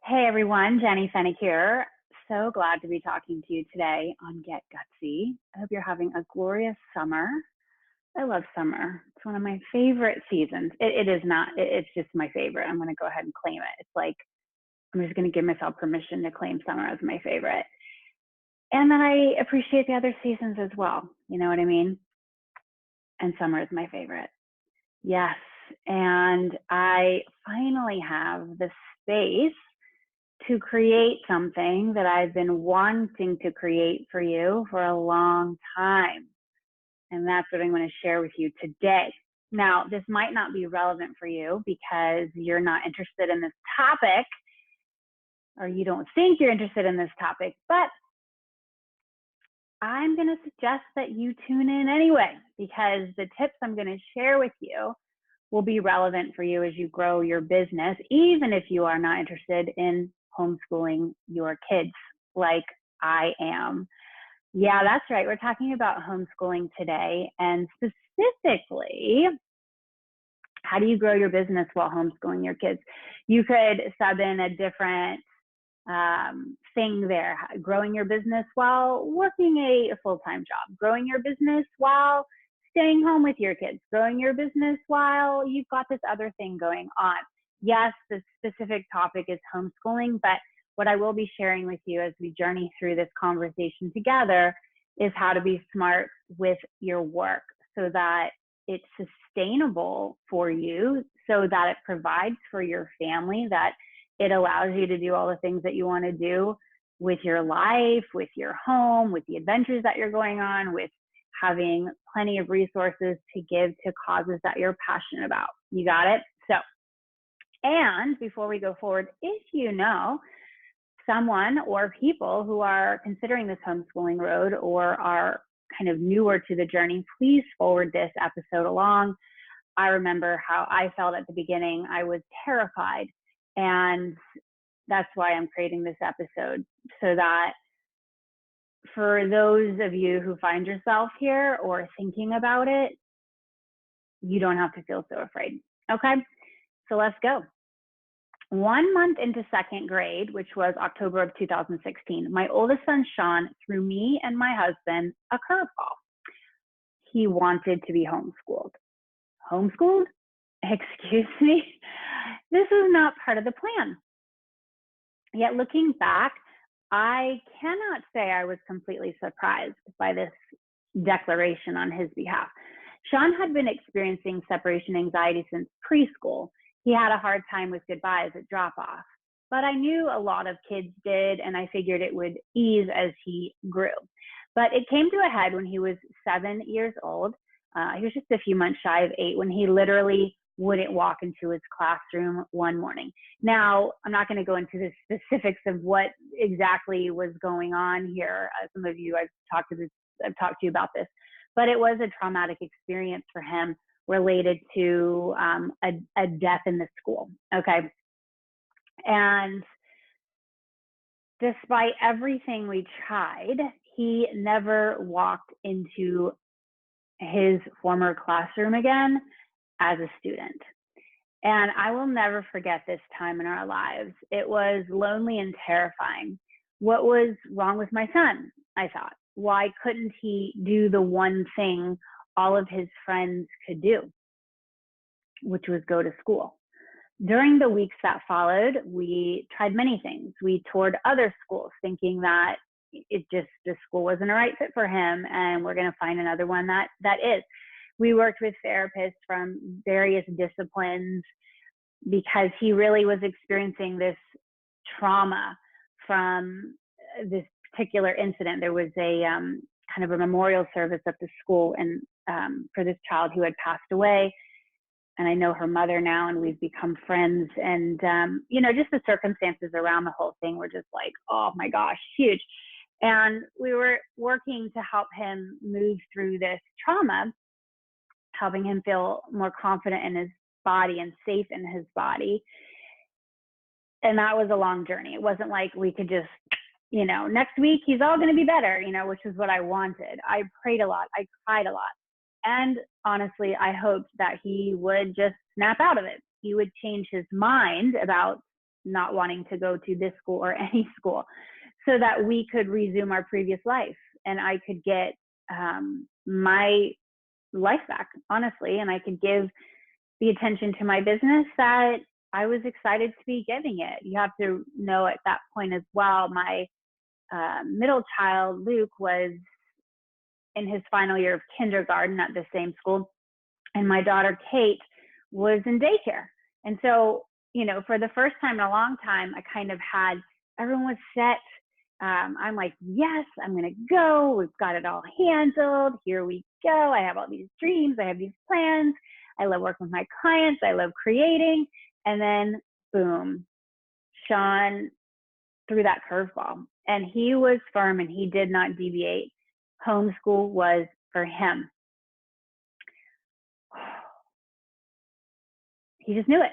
Hey everyone, Jenny Fennick here. So glad to be talking to you today on Get Gutsy. I hope you're having a glorious summer. I love summer. It's one of my favorite seasons. It is not, it's just my favorite. I'm going to go ahead and claim it. It's like, I'm just going to give myself permission to claim summer as my favorite. And then I appreciate the other seasons as well. You know what I mean? And summer is my favorite. Yes. And I finally have the space to create something that I've been wanting to create for you for a long time. And that's what I'm going to share with you today. Now, this might not be relevant for you because you're not interested in this topic, or you don't think you're interested in this topic, but I'm going to suggest that you tune in anyway, because the tips I'm going to share with you will be relevant for you as you grow your business, even if you are not interested in homeschooling your kids like I am. Yeah, that's right. We're talking about homeschooling today, and specifically, how do you grow your business while homeschooling your kids? You could sub in a different thing there: growing your business while working a full-time job, growing your business while staying home with your kids, growing your business while you've got this other thing going on. Yes, the specific topic is homeschooling, but what I will be sharing with you as we journey through this conversation together is how to be smart with your work so that it's sustainable for you, so that it provides for your family, that it allows you to do all the things that you want to do with your life, with your home, with the adventures that you're going on, with having plenty of resources to give to causes that you're passionate about. You got it? So, and before we go forward, if you know someone or people who are considering this homeschooling road or are kind of newer to the journey, please forward this episode along. I remember how I felt at the beginning. I was terrified. And that's why I'm creating this episode, so that for those of you who find yourself here or thinking about it, you don't have to feel so afraid. Okay, so let's go. 1 month into second grade, which was October of 2016, my oldest son, Sean, threw me and my husband a curveball. He wanted to be homeschooled. Homeschooled? Excuse me? This was not part of the plan. Yet looking back, I cannot say I was completely surprised by this declaration on his behalf. Sean had been experiencing separation anxiety since preschool. He had a hard time with goodbyes at drop-off, but I knew a lot of kids did, and I figured it would ease as he grew. But it came to a head when he was 7 years old. He was just a few months shy of 8 when he literally wouldn't walk into his classroom one morning. Now, I'm not going to go into the specifics of what exactly was going on here. Some of you, I've talked to you about this, but it was a traumatic experience for him related to a death in the school. Okay. And despite everything we tried, he never walked into his former classroom again as a student. And I will never forget this time in our lives. It was lonely and terrifying. What was wrong with my son? I thought. Why couldn't he do the one thing all of his friends could do, which was go to school? During the weeks that followed, we tried many things. We toured other schools thinking that the school wasn't a right fit for him, and we're going to find another one that is. We worked with therapists from various disciplines because he really was experiencing this trauma from this particular incident. There was a kind of a memorial service at the school and for this child who had passed away. And I know her mother now, and we've become friends. And, just the circumstances around the whole thing were just like, oh my gosh, huge. And we were working to help him move through this trauma, helping him feel more confident in his body and safe in his body. And that was a long journey. It wasn't like we could just, next week he's all going to be better, which is what I wanted. I prayed a lot. I cried a lot. And honestly, I hoped that he would just snap out of it. He would change his mind about, not wanting to go to this school or any school, so that we could resume our previous life and I could get my life back, honestly, and I could give the attention to my business that I was excited to be giving it. You have to know at that point as well, my middle child, Luke, was in his final year of kindergarten at the same school, and my daughter, Kate, was in daycare. And so, you know, for the first time in a long time, I kind of had, everyone was set. I'm like, yes, I'm going to go. We've got it all handled. Here we go. I have all these dreams. I have these plans. I love working with my clients. I love creating. And then boom, Sean threw that curveball, and he was firm and he did not deviate. Homeschool was for him. He just knew it.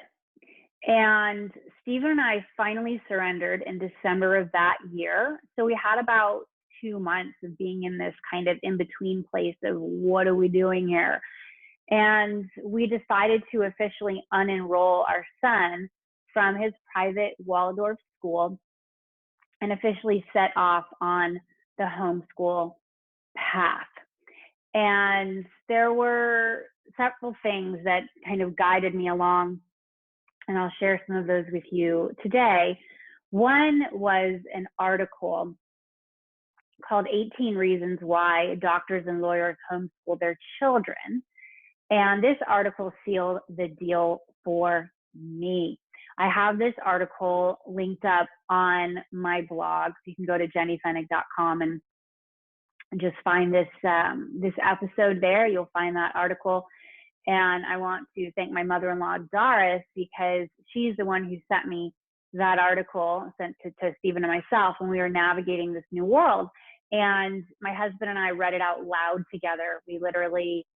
And Stephen and I finally surrendered in December of that year. So we had about 2 months of being in this kind of in-between place of what are we doing here? And we decided to officially unenroll our son from his private Waldorf school and officially set off on the homeschool path. And there were several things that kind of guided me along, and I'll share some of those with you today. One was an article called 18 Reasons Why Doctors and Lawyers Homeschool Their Children. And this article sealed the deal for me. I have this article linked up on my blog. So you can go to jennyfennig.com and just find this episode there. You'll find that article. And I want to thank my mother-in-law, Doris, because she's the one who sent me that article, sent to Stephen and myself when we were navigating this new world. And my husband and I read it out loud together. We literally,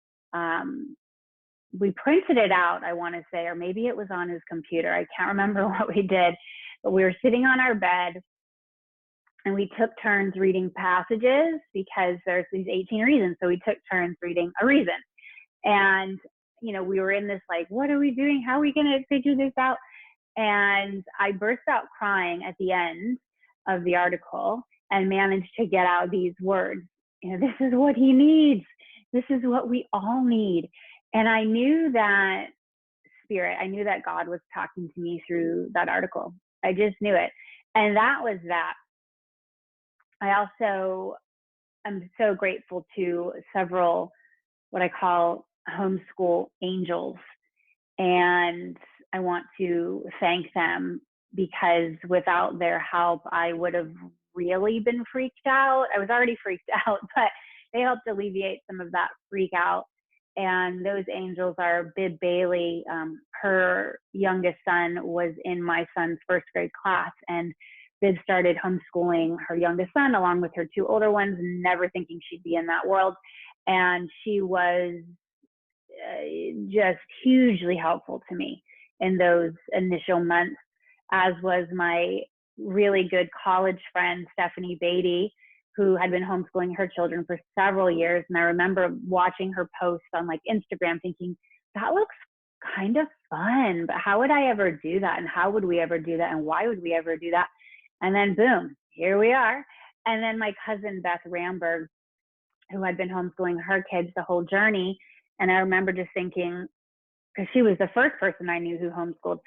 we printed it out, I want to say, or maybe it was on his computer. I can't remember what we did, but we were sitting on our bed and we took turns reading passages because there's these 18 reasons. So we took turns reading a reason. And, you know, we were in this like, what are we doing? How are we going to figure this out? And I burst out crying at the end of the article and managed to get out these words. You know, this is what he needs. This is what we all need. And I knew that Spirit, I knew that God was talking to me through that article. I just knew it. And that was that. I also am so grateful to several what I call homeschool angels. And I want to thank them because without their help, I would have really been freaked out. I was already freaked out, but they helped alleviate some of that freak out. And those angels are Bib Bailey. Her youngest son was in my son's first grade class, and Bib started homeschooling her youngest son along with her two older ones, never thinking she'd be in that world. And she was just hugely helpful to me in those initial months, as was my really good college friend, Stephanie Beatty, who had been homeschooling her children for several years. And I remember watching her post on like Instagram thinking, that looks kind of fun, but how would I ever do that? And how would we ever do that? And why would we ever do that? And then boom, here we are. And then my cousin, Beth Ramberg, who had been homeschooling her kids the whole journey. And I remember just thinking, because she was the first person I knew who homeschooled,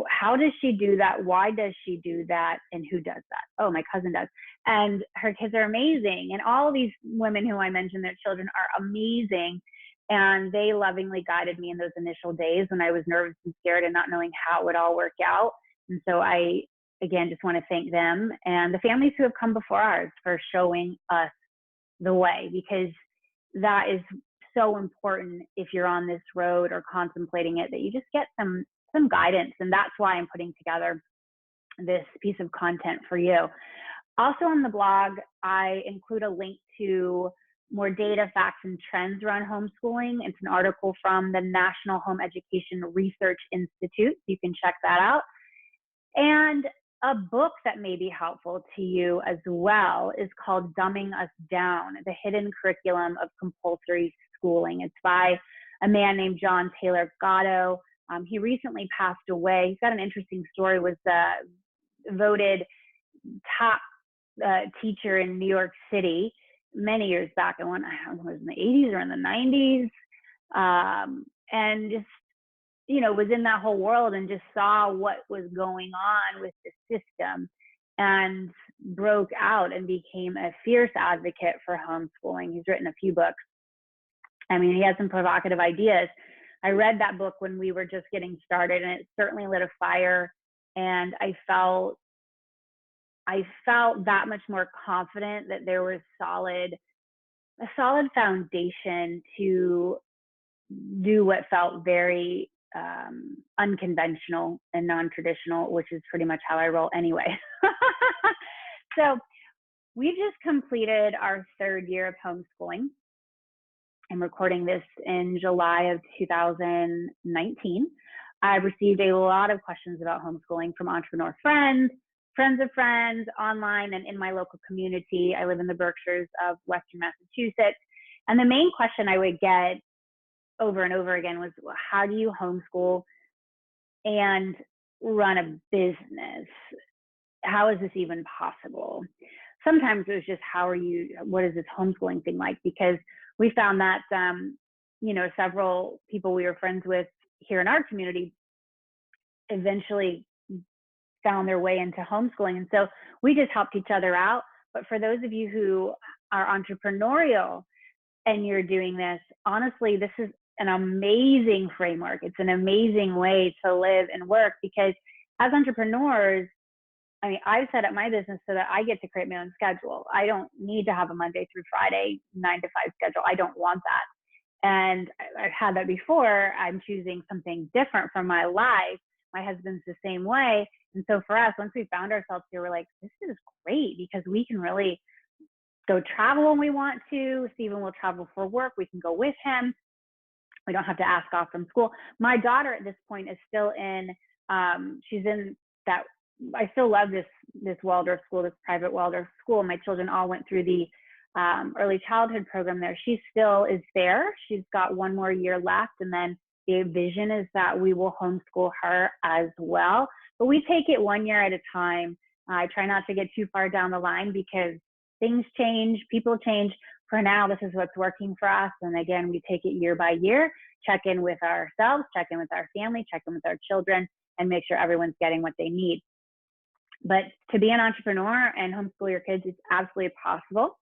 how does she do that? Why does she do that? And who does that? Oh, my cousin does. And her kids are amazing. And all these women who I mentioned, their children are amazing. And they lovingly guided me in those initial days when I was nervous and scared and not knowing how it would all work out. And so I, again, just want to thank them and the families who have come before ours for showing us the way, because that is so important if you're on this road or contemplating it, that you just get some guidance. And that's why I'm putting together this piece of content for you. Also on the blog, I include a link to more data, facts, and trends around homeschooling. It's an article from the National Home Education Research Institute. You can check that out. And a book that may be helpful to you as well is called Dumbing Us Down, The Hidden Curriculum of Compulsory Schooling. It's by a man named John Taylor Gatto. He recently passed away. He's got an interesting story, was voted top teacher in New York City many years back. I don't know, it was in the 80s or in the 90s. And just, was in that whole world and just saw what was going on with the system and broke out and became a fierce advocate for homeschooling. He's written a few books. I mean, he has some provocative ideas. I read that book when we were just getting started, and it certainly lit a fire. And I felt that much more confident that there was a solid foundation to do what felt very unconventional and non-traditional, which is pretty much how I roll anyway. So we just completed our 3rd year of homeschooling. I'm recording this in July of 2019. I received a lot of questions about homeschooling from entrepreneur friends of friends, online and in my local community. I live in the Berkshires of Western Massachusetts. And the main question I would get over and over again was, well, how do you homeschool and run a business? How is this even possible? Sometimes it was just, what is this homeschooling thing like? Because we found that, several people we were friends with here in our community eventually found their way into homeschooling. And so we just helped each other out. But for those of you who are entrepreneurial and you're doing this, honestly, this is an amazing framework. It's an amazing way to live and work, because as entrepreneurs, I mean, I've set up my business so that I get to create my own schedule. I don't need to have a Monday through Friday 9 to 5 schedule. I don't want that. And I've had that before. I'm choosing something different from my life. My husband's the same way. And so for us, once we found ourselves here, we're like, this is great, because we can really go travel when we want to. Stephen will travel for work. We can go with him. We don't have to ask off from school. My daughter at this point is still she's in that, I still love this Waldorf school, this private Waldorf school. My children all went through the early childhood program there. She still is there. She's got 1 more year left. And then the vision is that we will homeschool her as well. But we take it 1 year at a time. I try not to get too far down the line, because things change, people change. For now, this is what's working for us. And again, we take it year by year, check in with ourselves, check in with our family, check in with our children, and make sure everyone's getting what they need. But to be an entrepreneur and homeschool your kids is absolutely possible.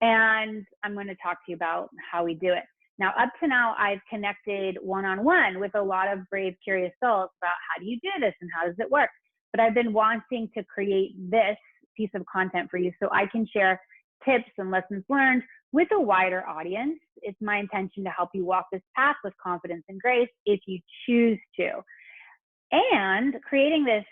And I'm going to talk to you about how we do it. Now, up to now, I've connected one-on-one with a lot of brave, curious souls about how do you do this and how does it work? But I've been wanting to create this piece of content for you so I can share tips and lessons learned with a wider audience. It's my intention to help you walk this path with confidence and grace if you choose to. And creating this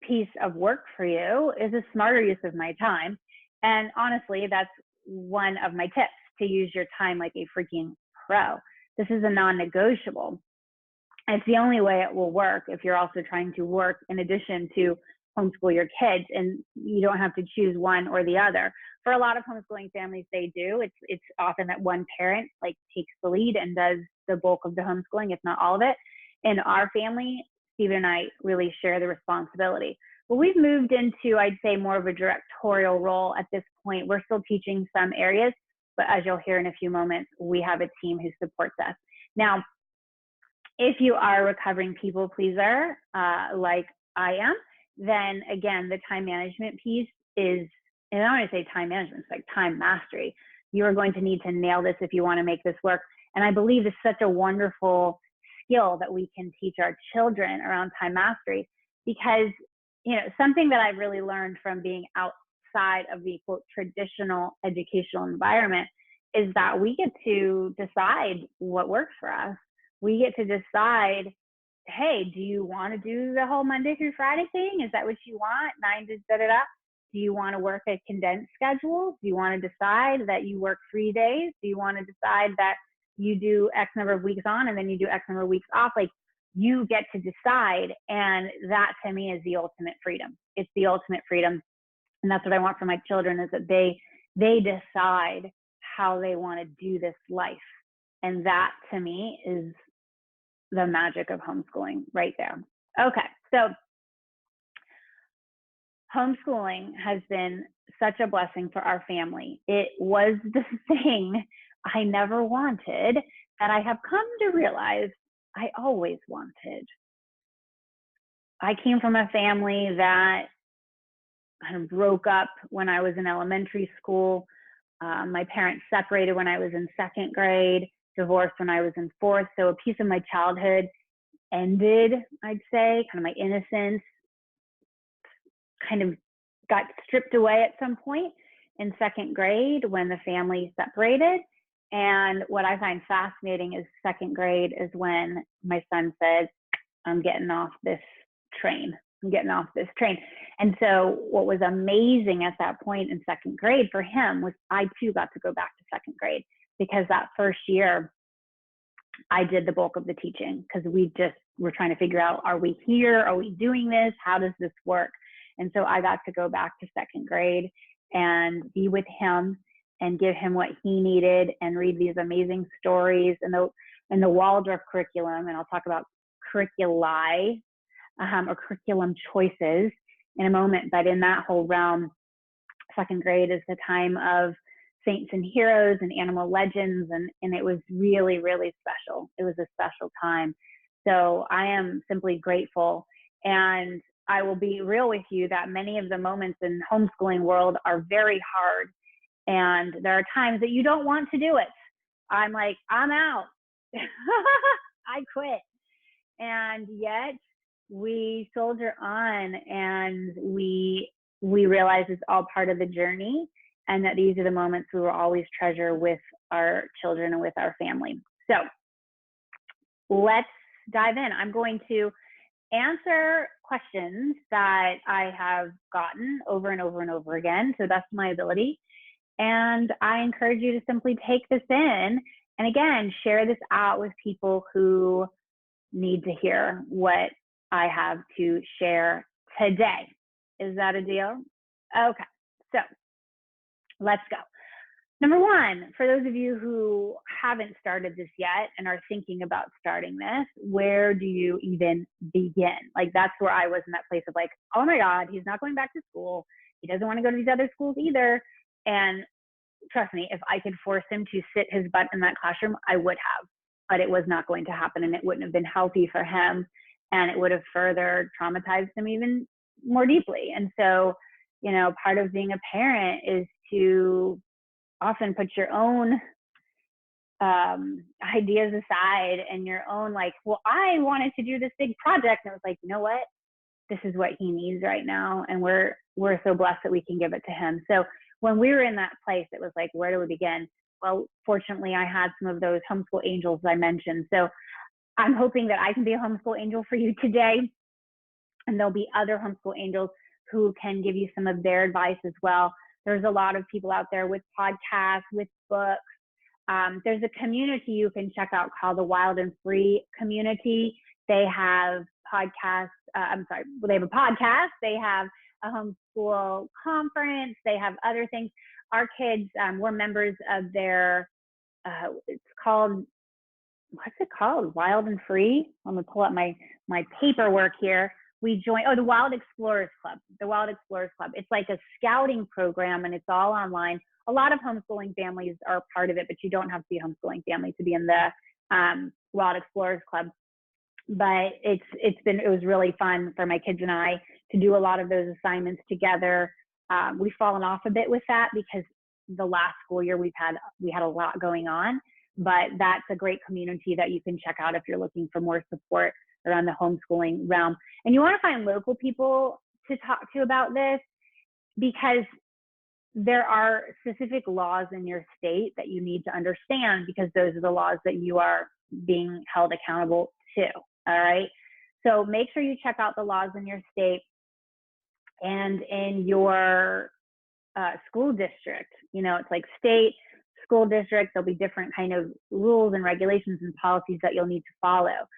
piece of work for you is a smarter use of my time. And honestly, that's one of my tips, to use your time like a freaking pro. This is a non-negotiable. It's the only way it will work if you're also trying to work in addition to homeschool your kids, and you don't have to choose one or the other. For a lot of homeschooling families, they do. It's often that one parent takes the lead and does the bulk of the homeschooling, if not all of it. In our family, Stephen and I really share the responsibility. But we've moved into, I'd say, more of a directorial role at this point. We're still teaching some areas, but as you'll hear in a few moments, we have a team who supports us. Now, if you are a recovering people pleaser, like I am, then again, the time management piece is, and I don't want to say time management, it's like time mastery. You are going to need to nail this if you want to make this work. And I believe it's such a wonderful skill that we can teach our children around time mastery, because, something that I've really learned from being outside of the quote traditional educational environment is that we get to decide what works for us. We get to decide, hey, do you want to do the whole Monday through Friday thing? Is that what you want? 9 to da-da-da? Do you want to work a condensed schedule? Do you want to decide that you work 3 days? Do you want to decide that you do X number of weeks on and then you do X number of weeks off? You get to decide. And that to me is the ultimate freedom. It's the ultimate freedom. And that's what I want for my children, is that they decide how they want to do this life. And that to me is the magic of homeschooling right there. Okay, so homeschooling has been such a blessing for our family. It was the thing I never wanted that I have come to realize I always wanted. I came from a family that kind of broke up when I was in elementary school. My parents separated when I was in second grade, divorced when I was in fourth. So a piece of my childhood ended, I'd say, kind of my innocence kind of got stripped away at some point in second grade when the family separated. And what I find fascinating is second grade is when my son said, I'm getting off this train. I'm getting off this train. And so what was amazing at that point in second grade for him was I too got to go back to second grade, because that first year I did the bulk of the teaching, because we just were trying to figure out, are we here? Are we doing this? How does this work? And so I got to go back to second grade and be with him and give him what he needed and read these amazing stories in the Waldorf curriculum. And I'll talk about curriculi or curriculum choices in a moment. But in that whole realm, second grade is the time of saints and heroes and animal legends. And it was really, really special. It was a special time. So I am simply grateful. And I will be real with you that many of the moments in homeschooling world are very hard. And there are times that you don't want to do it. I'm like, I'm out. I quit. And yet we soldier on, and we realize it's all part of the journey, and that these are the moments we will always treasure with our children and with our family. So let's dive in. I'm going to answer questions that I have gotten over and over and over again, to the best of my ability. And I encourage you to simply take this in and, again, share this out with people who need to hear what I have to share today. Is that a deal? Okay, so let's go. Number one, for those of you who haven't started this yet and are thinking about starting this, where do you even begin? Like, that's where I was in that place of like, oh my God, he's not going back to school. He doesn't want to go to these other schools either. And trust me, if I could force him to sit his butt in that classroom, I would have, but it was not going to happen, and it wouldn't have been healthy for him, and it would have further traumatized him even more deeply. And so, you know, part of being a parent is to often put your own ideas aside and your own, like, well, I wanted to do this big project. And it was like, you know what? This is what he needs right now. And we're so blessed that we can give it to him. So when we were in that place, it was like, where do we begin? Well, fortunately, I had some of those homeschool angels I mentioned. So I'm hoping that I can be a homeschool angel for you today. And there'll be other homeschool angels who can give you some of their advice as well. There's a lot of people out there with podcasts, with books. There's a community you can check out called the Wild and Free community. They have podcasts. They have a podcast. They have a homeschool conference. They have other things. Our kids, we're members of their, it's called, what's it called? Wild and Free. I'm going to pull up my paperwork here. We joined, the Wild Explorers Club, the Wild Explorers Club. It's like a scouting program, and it's all online. A lot of homeschooling families are part of it, but you don't have to be a homeschooling family to be in the Wild Explorers Club. But it was really fun for my kids and I to do a lot of those assignments together. We've fallen off a bit with that because the last school year we had a lot going on, but that's a great community that you can check out if you're looking for more support around the homeschooling realm. And you want to find local people to talk to about this, because there are specific laws in your state that you need to understand, because those are the laws that you are being held accountable to. All right. So make sure you check out the laws in your state and in your school district. You know, it's like state, school district, there'll be different kind of rules and regulations and policies that you'll need to follow.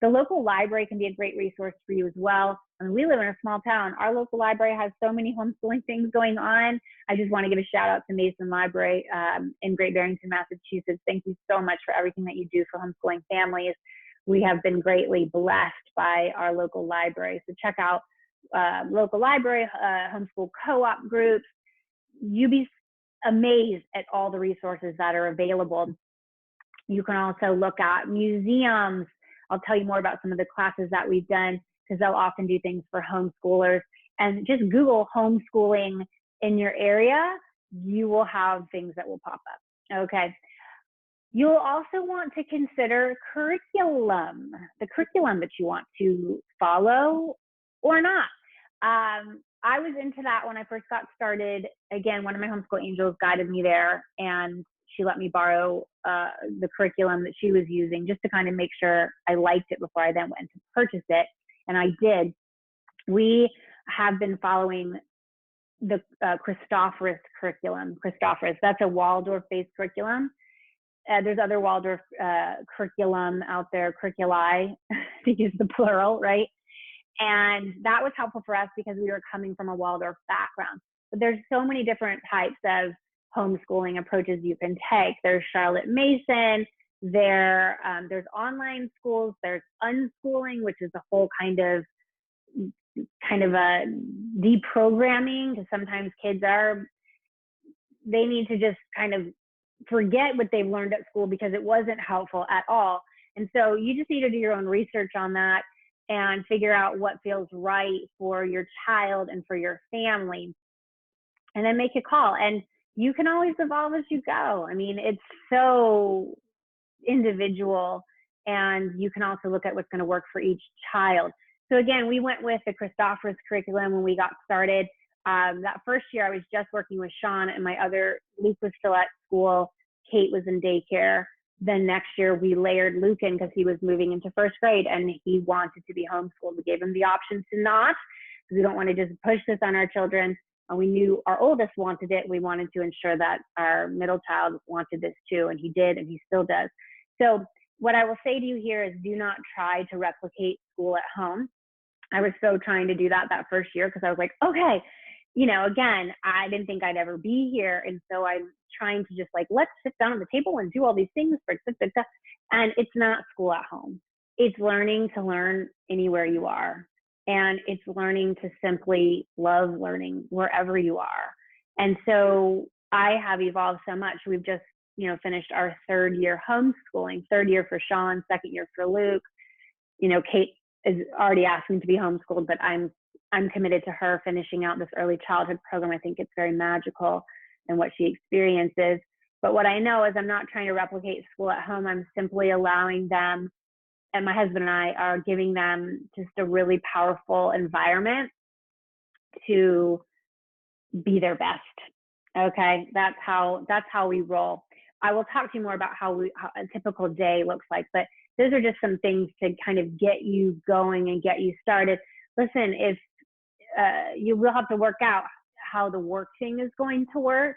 The local library can be a great resource for you as well. I mean, we live in a small town. Our local library has so many homeschooling things going on. I just want to give a shout out to Mason Library in Great Barrington, Massachusetts. Thank you so much for everything that you do for homeschooling families. we have been greatly blessed by our local library. So check out local library, homeschool co-op groups. You'd be amazed at all the resources that are available. You can also look at museums. I'll tell you more about some of the classes that we've done, because they'll often do things for homeschoolers. And just Google homeschooling in your area. You will have things that will pop up. Okay. You'll also want to consider curriculum, the curriculum that you want to follow or not. I was into that when I first got started. Again, one of my homeschool angels guided me there, and she let me borrow the curriculum that she was using just to kind of make sure I liked it before I then went to purchase it. And I did. We have been following the Christophorus curriculum. Christophorus, that's a Waldorf-based curriculum. There's other Waldorf curriculum out there, curriculi, to use the plural, right? And that was helpful for us because we were coming from a Waldorf background. But there's so many different types of homeschooling approaches you can take. There's Charlotte Mason, there's online schools, there's unschooling, which is a whole kind of a deprogramming, because sometimes kids they need to just kind of forget what they've learned at school because it wasn't helpful at all. And so you just need to do your own research on that and figure out what feels right for your child and for your family, and then make a call. And you can always evolve as you go. I mean, it's so individual, and you can also look at what's going to work for each child. So again, we went with the Christophorus curriculum when we got started. That first year I was just working with Sean, and Luke was still at school, Kate was in daycare. Then next year we layered Luke in because he was moving into first grade and he wanted to be homeschooled. We gave him the option to not, because we don't want to just push this on our children. And we knew our oldest wanted it. We wanted to ensure that our middle child wanted this too, and he did, and he still does. So what I will say to you here is, do not try to replicate school at home. I was so trying to do that first year, because I was like, okay, again, I didn't think I'd ever be here. And so I'm trying to just let's sit down at the table and do all these things. And it's not school at home. It's learning to learn anywhere you are. And it's learning to simply love learning wherever you are. And so I have evolved so much. We've just, finished our third year homeschooling, third year for Sean, second year for Luke. Kate is already asking to be homeschooled, but I'm committed to her finishing out this early childhood program. I think it's very magical in what she experiences. But what I know is I'm not trying to replicate school at home. I'm simply allowing them, and my husband and I are giving them just a really powerful environment to be their best. Okay, that's how we roll. I will talk to you more about how a typical day looks like, but those are just some things to kind of get you going and get you started. Listen, if you will have to work out how the work thing is going to work.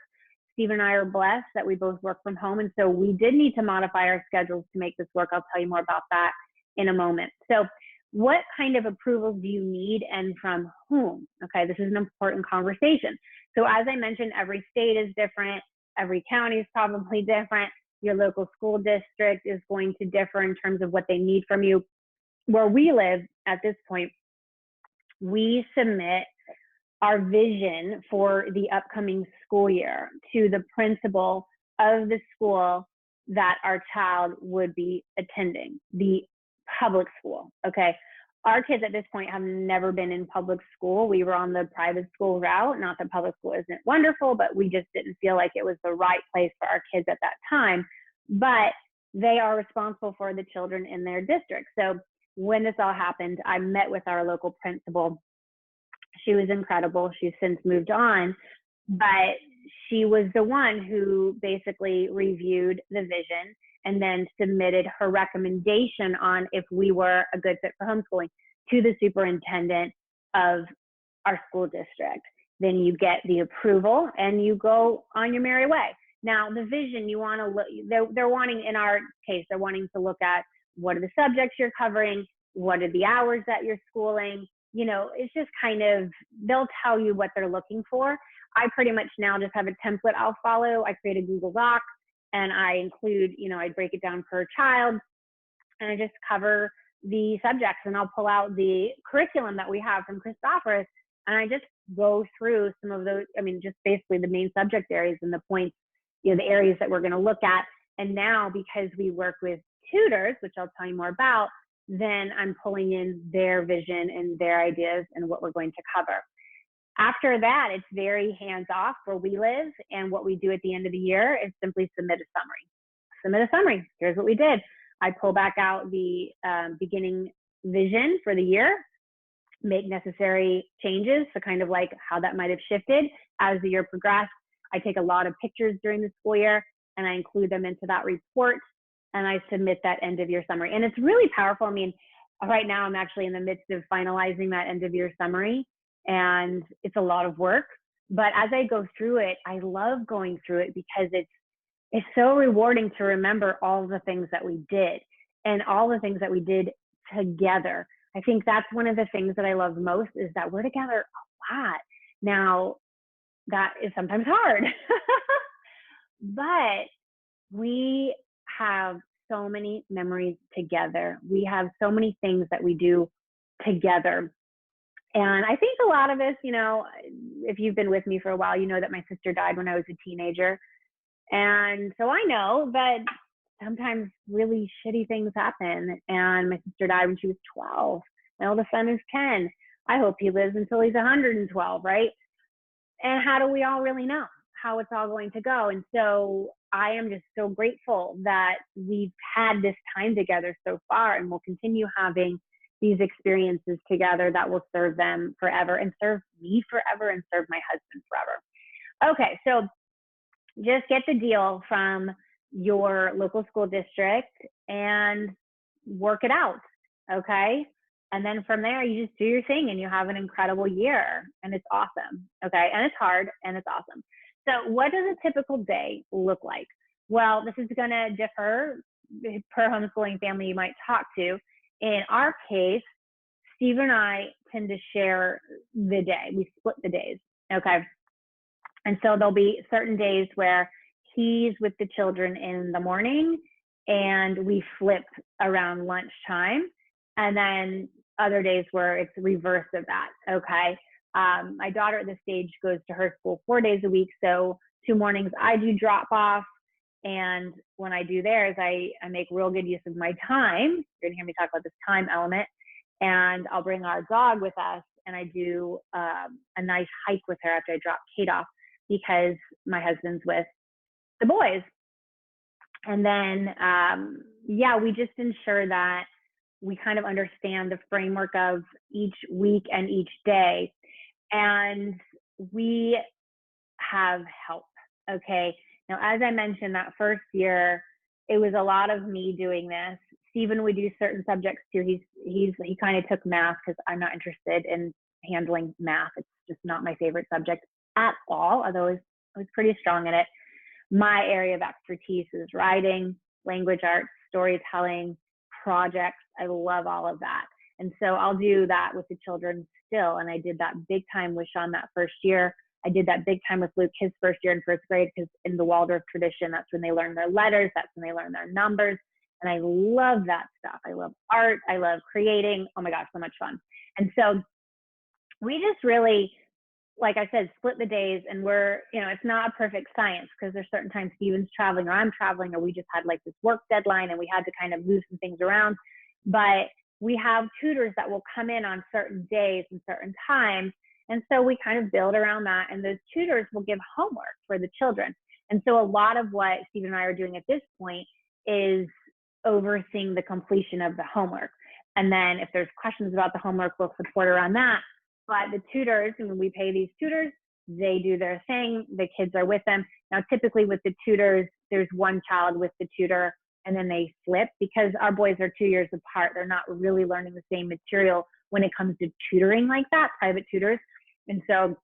Steve and I are blessed that we both work from home, and so we did need to modify our schedules to make this work. I'll tell you more about that in a moment. So what kind of approvals do you need, and from whom? Okay, this is an important conversation. So as I mentioned, every state is different. Every county is probably different. Your local school district is going to differ in terms of what they need from you. Where we live at this point, we submit our vision for the upcoming school year to the principal of the school that our child would be attending, the public school. Okay. Our kids at this point have never been in public school. We were on the private school route. Not that public school isn't wonderful, but we just didn't feel like it was the right place for our kids at that time. But they are responsible for the children in their district. So when this all happened, I met with our local principal. She was incredible. She's since moved on, but she was the one who basically reviewed the vision and then submitted her recommendation on if we were a good fit for homeschooling to the superintendent of our school district. Then you get the approval and you go on your merry way. Now, the vision, you want to look, they're wanting, in our case, they're wanting to look at what are the subjects you're covering, what are the hours that you're schooling. It's just kind of, they'll tell you what they're looking for. I pretty much now just have a template I'll follow. I create a Google Doc and I include, I break it down per child. and I just cover the subjects, and I'll pull out the curriculum that we have from Christophorus, and I just go through some of those, I mean, just basically the main subject areas and the points, you know, the areas that we're going to look at. And now, because we work with tutors, which I'll tell you more about, then I'm pulling in their vision and their ideas and what we're going to cover. After that, it's very hands-off where we live, and what we do at the end of the year is simply submit a summary. Submit a summary. Here's what we did. I pull back out the beginning vision for the year, make necessary changes, so kind of like how that might have shifted as the year progressed. I take a lot of pictures during the school year, and I include them into that report, and I submit that end of year summary. And it's really powerful. I mean, right now I'm actually in the midst of finalizing that end of year summary, and it's a lot of work. But as I go through it, I love going through it because it's so rewarding to remember all the things that we did and all the things that we did together. I think that's one of the things that I love most, is that we're together a lot. Now, that is sometimes hard, but we have so many memories together. We have so many things that we do together. And I think a lot of us, you know, if you've been with me for a while, you know that my sister died when I was a teenager. And so I know that sometimes really shitty things happen. And my sister died when she was 12. My oldest son is 10. I hope he lives until he's 112, right? And how do we all really know how it's all going to go? And so I am just so grateful that we've had this time together so far, and we'll continue having these experiences together that will serve them forever, and serve me forever, and serve my husband forever. Okay, so just get the deal from your local school district and work it out, okay? And then from there, you just do your thing, and you have an incredible year, and it's awesome, okay? And it's hard, and it's awesome. So what does a typical day look like? Well, this is gonna differ per homeschooling family you might talk to. In our case, Steve and I tend to share the day. We split the days, okay? And so there'll be certain days where he's with the children in the morning, and we flip around lunchtime. And then other days where it's reverse of that, okay? My daughter at this stage goes to her school 4 days a week. So 2 mornings I do drop off. And when I do theirs, I make real good use of my time. You're gonna hear me talk about this time element. And I'll bring our dog with us, and I do a nice hike with her after I drop Kate off, because my husband's with the boys. And then, yeah, we just ensure that we kind of understand the framework of each week and each day. And we have help, okay? Now, as I mentioned, that first year, it was a lot of me doing this. Stephen would do certain subjects too. He kind of took math, because I'm not interested in handling math. It's just not my favorite subject at all, although I was pretty strong in it. My area of expertise is writing, language arts, storytelling, projects. I love all of that. And so I'll do that with the children still. And I did that big time with Sean that first year. I did that big time with Luke his first year in first grade, because in the Waldorf tradition, that's when they learn their letters, that's when they learn their numbers. And I love that stuff. I love art. I love creating. Oh my gosh, so much fun. And so we just really, like I said, split the days, and we're, you know, it's not a perfect science, because there's certain times Steven's traveling or I'm traveling, or we just had like this work deadline and we had to kind of move some things around. But we have tutors that will come in on certain days and certain times. And so we kind of build around that, and those tutors will give homework for the children. And so a lot of what Stephen and I are doing at this point is overseeing the completion of the homework. And then if there's questions about the homework, we'll support her on that. But the tutors, and when we pay these tutors, they do their thing. The kids are with them. Now, typically with the tutors, there's one child with the tutor, and then they flip, because our boys are 2 years apart. They're not really learning the same material when it comes to tutoring like that, private tutors. And so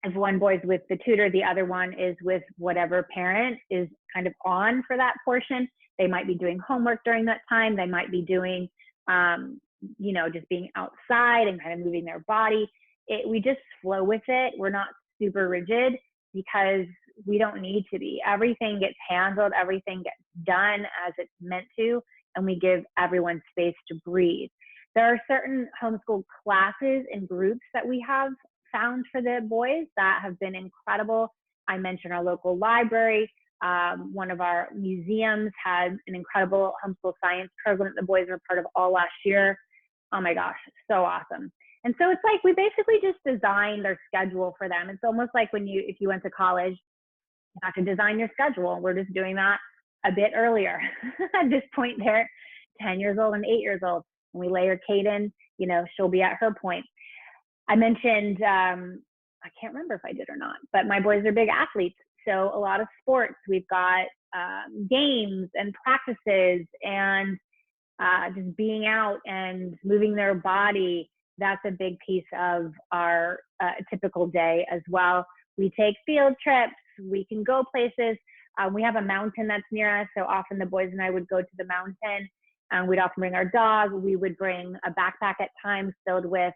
if one boy's with the tutor, the other one is with whatever parent is kind of on for that portion. They might be doing homework during that time. They might be doing, you know, just being outside and kind of moving their body. We just flow with it. We're not super rigid, because we don't need to be. Everything gets handled. Everything gets done as it's meant to. and we give everyone space to breathe. There are certain homeschool classes and groups that we have found for the boys that have been incredible. I mentioned our local library. One of our museums had an incredible homeschool science program that the boys were part of all last year. Oh my gosh, so awesome. And so it's like we basically just designed their schedule for them. It's almost like if you went to college, you have to design your schedule. We're just doing that a bit earlier. At this point, they're 10 years old and 8 years old. When we layer Kate in, she'll be at her point. I mentioned, I can't remember if I did or not, but my boys are big athletes. So a lot of sports. We've got games and practices and just being out and moving their body. That's a big piece of our typical day as well. We take field trips. We can go places. We have a mountain that's near us. So often the boys and I would go to the mountain. We'd often bring our dog. We would bring a backpack at times filled with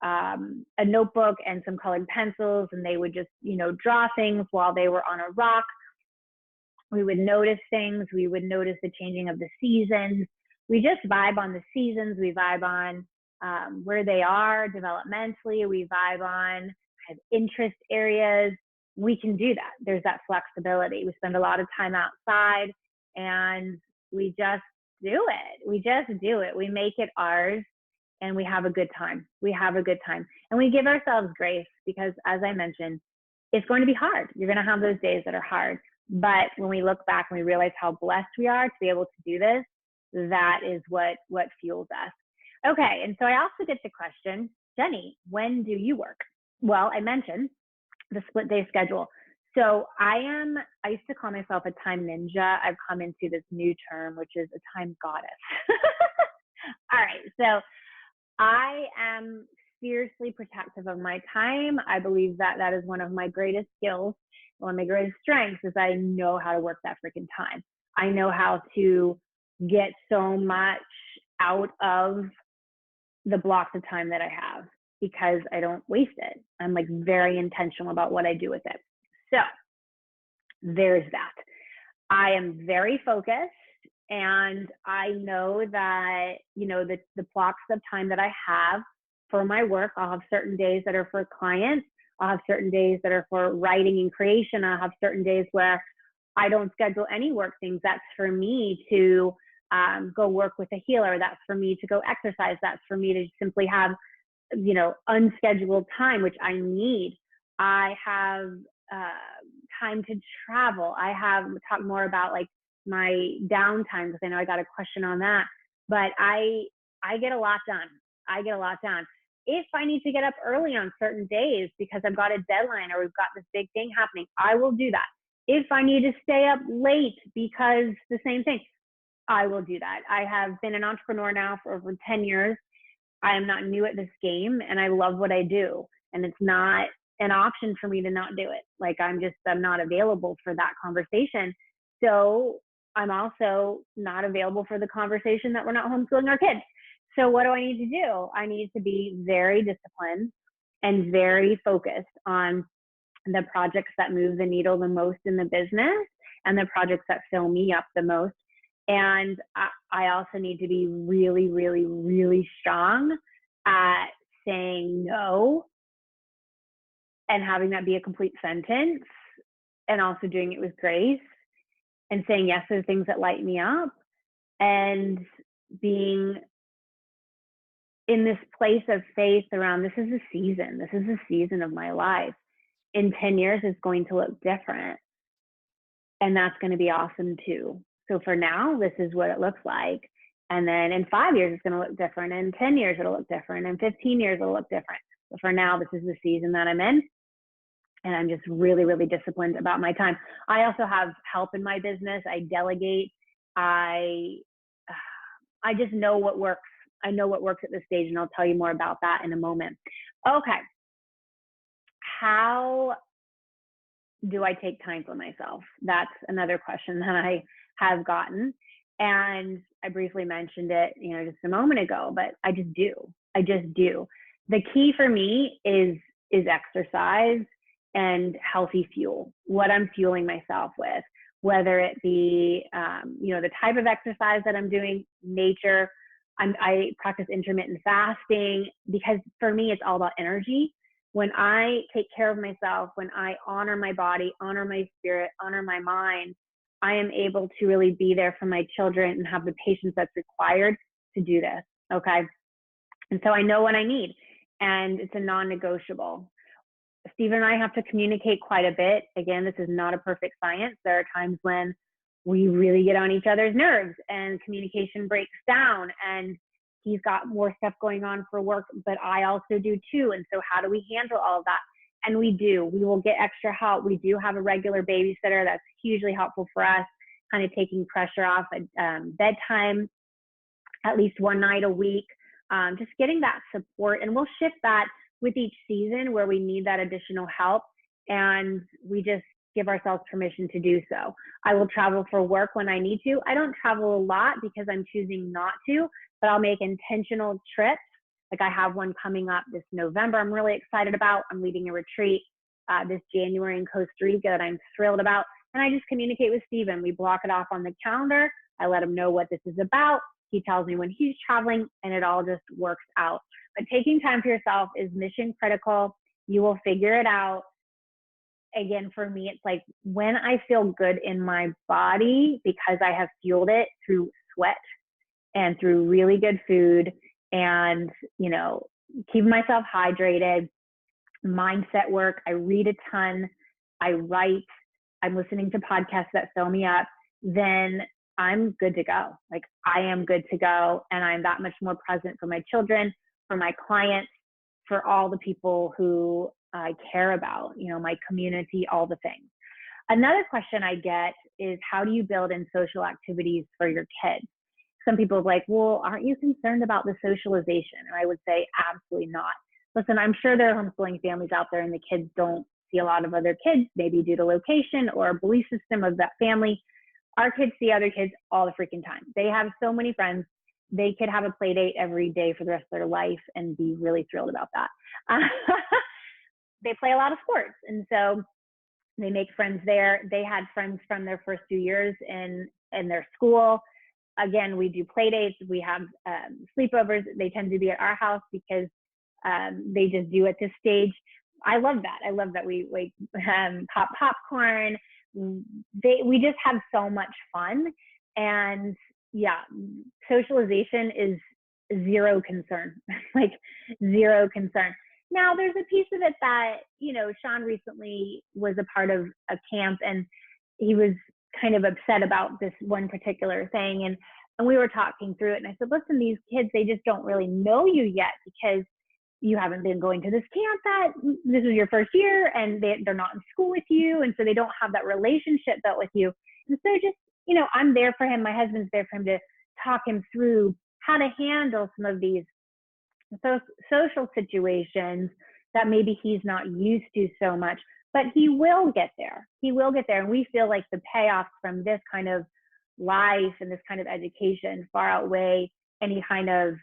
a notebook and some colored pencils, and they would just, draw things while they were on a rock. We would notice things. We would notice the changing of the seasons. We just vibe on the seasons. We vibe on where they are developmentally. We vibe on interest areas. We can do that. There's that flexibility. We spend a lot of time outside, and we just do it. We just do it. We make it ours, and we have a good time. We have a good time. And we give ourselves grace because, as I mentioned, it's going to be hard. You're going to have those days that are hard. But when we look back and we realize how blessed we are to be able to do this, that is what fuels us. Okay, and so I also get the question, Jenny, when do you work? Well, I mentioned the split day schedule. So I used to call myself a time ninja. I've come into this new term, which is a time goddess. All right, so I am fiercely protective of my time. I believe that is one of my greatest skills. One of my greatest strengths is I know how to work that freaking time. I know how to get so much out of the blocks of time that I have because I don't waste it. I'm like very intentional about what I do with it. So there's that. I am very focused, and I know that, the blocks of time that I have for my work, I'll have certain days that are for clients. I'll have certain days that are for writing and creation. I'll have certain days where I don't schedule any work things. That's for me to go work with a healer. That's for me to go exercise. That's for me to simply have, unscheduled time, which I need. I have time to travel. I have talk more about like my downtime because I know I got a question on that. But I get a lot done. I get a lot done. If I need to get up early on certain days because I've got a deadline or we've got this big thing happening, I will do that. If I need to stay up late because the same thing, I will do that. I have been an entrepreneur now for over 10 years. I am not new at this game, and I love what I do. And it's not an option for me to not do it. Like I'm not available for that conversation. So I'm also not available for the conversation that we're not homeschooling our kids. So what do I need to do? I need to be very disciplined and very focused on the projects that move the needle the most in the business and the projects that fill me up the most. And I also need to be really, really, really strong at saying no and having that be a complete sentence, and also doing it with grace and saying yes to the things that light me up, and being in this place of faith around this is a season. This is a season of my life. In 10 years, it's going to look different. And that's going to be awesome too. So for now, this is what it looks like. And then in 5 years, it's going to look different. In 10 years, it'll look different. In 15 years, it'll look different. But for now, this is the season that I'm in. And I'm just really, really disciplined about my time. I also have help in my business. I delegate. I just know what works. I know what works at this stage, and I'll tell you more about that in a moment. Okay. How do I take time for myself? That's another question that I have gotten. And I briefly mentioned it, just a moment ago, but I just do. I just do. The key for me is exercise and healthy fuel, what I'm fueling myself with. whether it be, the type of exercise that I'm doing, nature. I practice intermittent fasting because for me, it's all about energy. When I take care of myself, when I honor my body, honor my spirit, honor my mind, I am able to really be there for my children and have the patience that's required to do this. Okay. And so I know what I need, and it's a non-negotiable. Steve and I have to communicate quite a bit. Again, this is not a perfect science. There are times when we really get on each other's nerves and communication breaks down, and he's got more stuff going on for work, but I also do too. And so how do we handle all of that? And we will get extra help. We do have a regular babysitter that's hugely helpful for us, kind of taking pressure off at bedtime, at least one night a week, just getting that support. And we'll shift that with each season where we need that additional help, and we just give ourselves permission to do so. I will travel for work when I need to. I don't travel a lot because I'm choosing not to, but I'll make intentional trips. Like I have one coming up this November I'm really excited about. I'm leading a retreat this January in Costa Rica that I'm thrilled about. And I just communicate with Steven. We block it off on the calendar. I let him know what this is about. He tells me when he's traveling, and it all just works out. But taking time for yourself is mission critical. You will figure it out. Again, for me, it's like when I feel good in my body because I have fueled it through sweat and through really good food and, keeping myself hydrated, mindset work. I read a ton. I write. I'm listening to podcasts that fill me up. Then I'm good to go. Like I am good to go. And I'm that much more present for my children, for my clients, for all the people who I care about, my community, all the things. Another question I get is, how do you build in social activities for your kids? Some people are like, well, aren't you concerned about the socialization? And I would say, absolutely not. Listen, I'm sure there are homeschooling families out there and the kids don't see a lot of other kids, maybe due to location or belief system of that family. Our kids see other kids all the freaking time. They have so many friends. They could have a play date every day for the rest of their life and be really thrilled about that. They play a lot of sports, and so they make friends there. They had friends from their first 2 years in their school. Again, we do play dates. We have sleepovers. They tend to be at our house because they just do at this stage. I love that. I love that we pop popcorn. We just have so much fun. And yeah, socialization is zero concern, like zero concern. Now, there's a piece of it that, Sean recently was a part of a camp, and he was kind of upset about this one particular thing. And we were talking through it. And I said, listen, these kids, they just don't really know you yet because you haven't been going to this camp that this is your first year, and they're not in school with you. And so they don't have that relationship built with you. And so just, I'm there for him. My husband's there for him to talk him through how to handle some of these social situations that maybe he's not used to so much, but he will get there. He will get there. And we feel like the payoffs from this kind of life and this kind of education far outweigh any kind of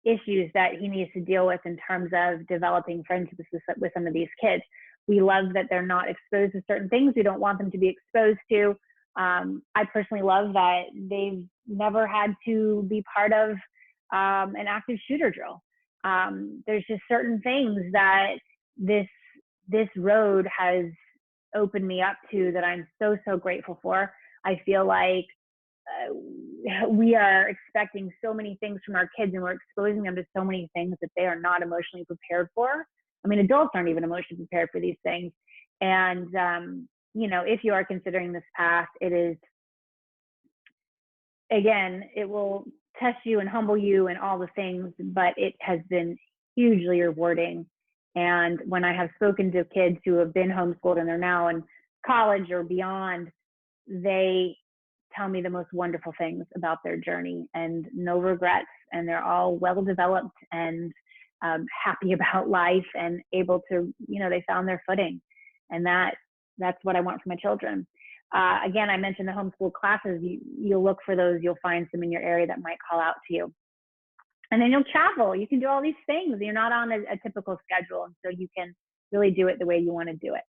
issues that he needs to deal with in terms of developing friendships with some of these kids. We love that they're not exposed to certain things we don't want them to be exposed to. I personally love that they've never had to be part of an active shooter drill. There's just certain things that this road has opened me up to that I'm so, so grateful for. I feel like we are expecting so many things from our kids, and we're exposing them to so many things that they are not emotionally prepared for. I mean, adults aren't even emotionally prepared for these things. And, if you are considering this path, it is, again, it will test you and humble you and all the things, but it has been hugely rewarding. And when I have spoken to kids who have been homeschooled and they're now in college or beyond, they tell me the most wonderful things about their journey and no regrets. And they're all well developed and happy about life and able to, they found their footing. And that's what I want for my children. Again, I mentioned the homeschool classes. You'll look for those. You'll find some in your area that might call out to you. And then you'll travel. You can do all these things. You're not on a typical schedule. And so you can really do it the way you want to do it.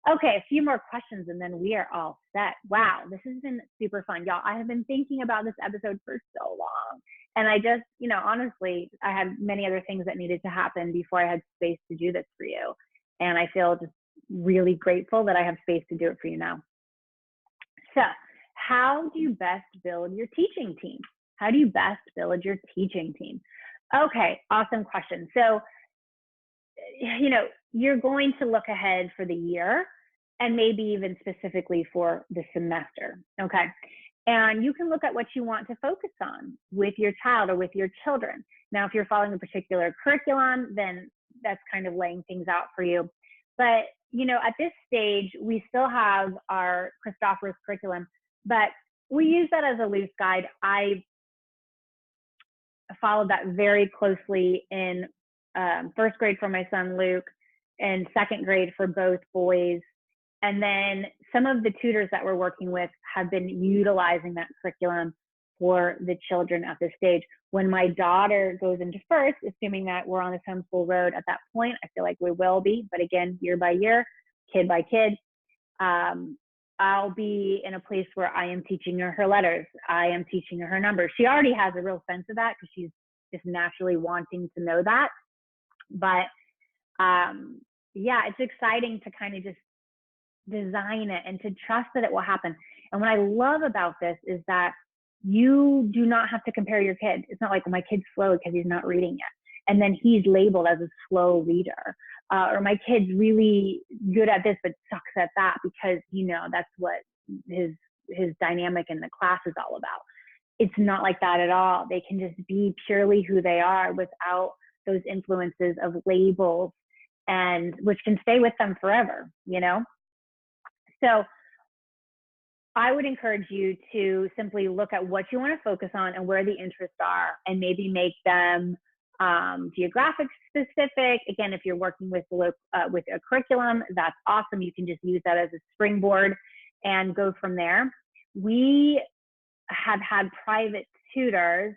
Okay, a few more questions and then we are all set. Wow, this has been super fun. Y'all, I have been thinking about this episode for so long. And I just, honestly, I had many other things that needed to happen before I had space to do this for you. And I feel just really grateful that I have space to do it for you now. So, how do you best build your teaching team? How do you best build your teaching team? Okay, awesome question. So, you're going to look ahead for the year and maybe even specifically for the semester. Okay. And you can look at what you want to focus on with your child or with your children. Now, if you're following a particular curriculum, then that's kind of laying things out for you. But, at this stage, we still have our Christopher's curriculum, but we use that as a loose guide. I followed that very closely in first grade for my son Luke and second grade for both boys. And then some of the tutors that we're working with have been utilizing that curriculum for the children at this stage. When my daughter goes into first, assuming that we're on this homeschool road at that point, I feel like we will be, but again, year by year, kid by kid, I'll be in a place where I am teaching her letters. I am teaching her numbers. She already has a real sense of that because she's just naturally wanting to know that. But yeah, it's exciting to kind of just design it and to trust that it will happen. And what I love about this is that you do not have to compare your kid. It's not like, well, my kid's slow because he's not reading yet, and then he's labeled as a slow reader. Or my kid's really good at this but sucks at that because that's what his dynamic in the class is all about. It's not like that at all. They can just be purely who they are without those influences of labels, and which can stay with them forever. So I would encourage you to simply look at what you want to focus on and where the interests are, and maybe make them geographic specific. Again, if you're working with a curriculum, that's awesome. You can just use that as a springboard and go from there. We have had private tutors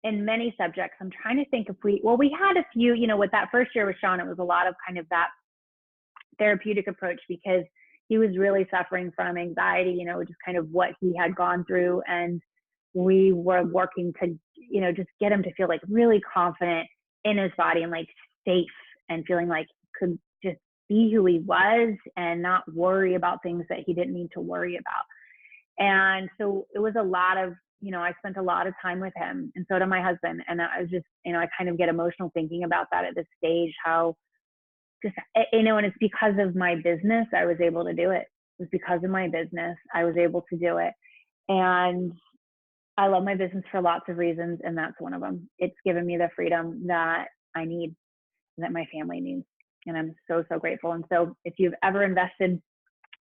in many subjects. I'm trying to think if we had a few, with that first year with Sean, it was a lot of kind of that therapeutic approach because he was really suffering from anxiety, just kind of what he had gone through. And we were working to, just get him to feel like really confident in his body and like safe and feeling like could just be who he was and not worry about things that he didn't need to worry about. And so it was a lot of, I spent a lot of time with him, and so did my husband. And I was just, I kind of get emotional thinking about that at this stage, how just, and it's because of my business, I was able to do it. It was because of my business, I was able to do it. And I love my business for lots of reasons, and that's one of them. It's given me the freedom that I need, and that my family needs. And I'm so, so grateful. And so if you've ever invested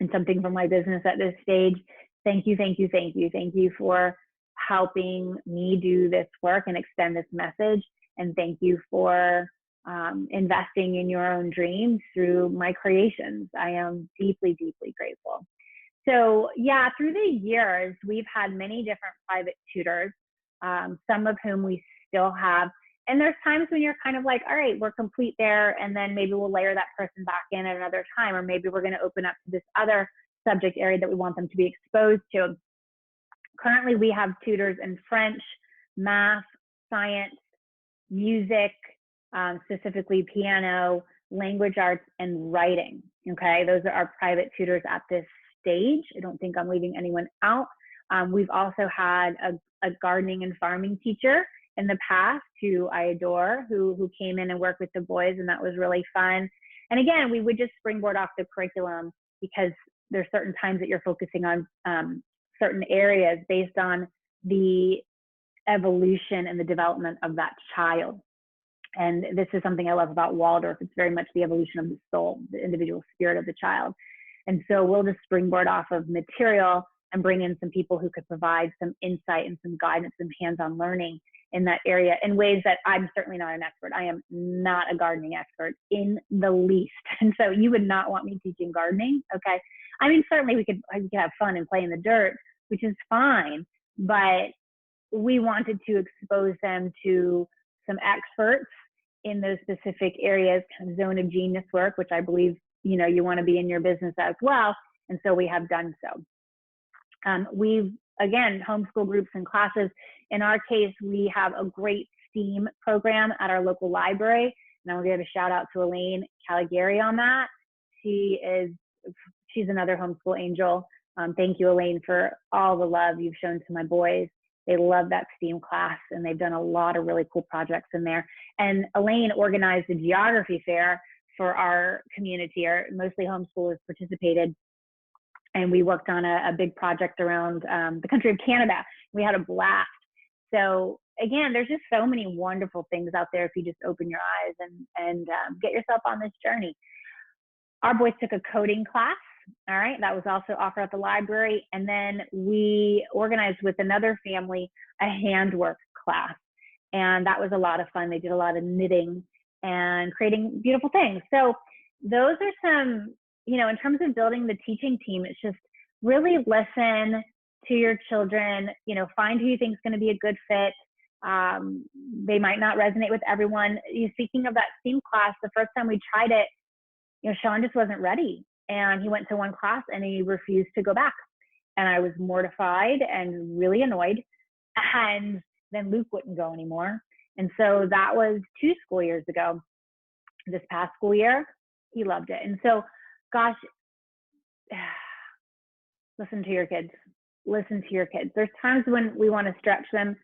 in something from my business at this stage, thank you, thank you, thank you. Thank you for helping me do this work and extend this message. And thank you for investing in your own dreams through my creations. I am deeply, deeply grateful. So yeah, through the years, we've had many different private tutors, some of whom we still have. And there's times when you're kind of like, all right, we're complete there. And then maybe we'll layer that person back in at another time, or maybe we're going to open up to this other subject area that we want them to be exposed to. Currently, we have tutors in French, math, science, music, specifically piano, language arts, and writing. Okay, those are our private tutors at this stage. I don't think I'm leaving anyone out. We've also had a gardening and farming teacher in the past who I adore, who came in and worked with the boys, and that was really fun. And again, we would just springboard off the curriculum because there's certain times that you're focusing on certain areas based on the evolution and the development of that child. And this is something I love about Waldorf. It's very much the evolution of the soul, the individual spirit of the child. And so we'll just springboard off of material and bring in some people who could provide some insight and some guidance and hands-on learning in that area in ways that I'm certainly not an expert. I am not a gardening expert in the least. And so you would not want me teaching gardening, okay? I mean, certainly we could have fun and play in the dirt, which is fine, but we wanted to expose them to some experts in those specific areas, kind of zone of genius work, which I believe you want to be in your business as well. And so we have done so. We've, again, homeschool groups and classes. In our case, we have a great STEAM program at our local library. And I'll give a shout out to Elaine Caligari on that. She's another homeschool angel. Thank you, Elaine, for all the love you've shown to my boys. They love that STEAM class, and they've done a lot of really cool projects in there. And Elaine organized a geography fair for our community. Mostly homeschoolers participated, and we worked on a big project around the country of Canada. We had a blast. So again, there's just so many wonderful things out there if you just open your eyes and get yourself on this journey. Our boys took a coding class. All right, that was also offered at the library. And then we organized with another family a handwork class. And that was a lot of fun. They did a lot of knitting and creating beautiful things. So those are some, in terms of building the teaching team, it's just really listen to your children, find who you think is going to be a good fit. They might not resonate with everyone. Speaking of that STEAM class, the first time we tried it, Sean just wasn't ready. And he went to one class and he refused to go back. And I was mortified and really annoyed. And then Luke wouldn't go anymore. And so that was 2 school years ago. This past school year, he loved it. And so, gosh, listen to your kids. Listen to your kids. There's times when we want to stretch them,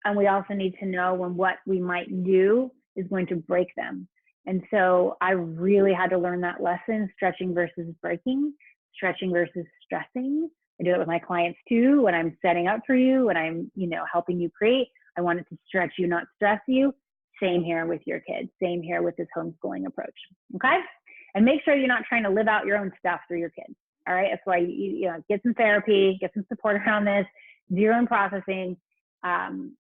and we also need to know when what we might do is going to break them. And so I really had to learn that lesson, stretching versus breaking, stretching versus stressing. I do it with my clients too. When I'm setting up for you, when I'm, helping you create, I want it to stretch you, not stress you. Same here with your kids. Same here with this homeschooling approach. Okay. And make sure you're not trying to live out your own stuff through your kids. All right. That's why you get some therapy, get some support around this, do your own processing,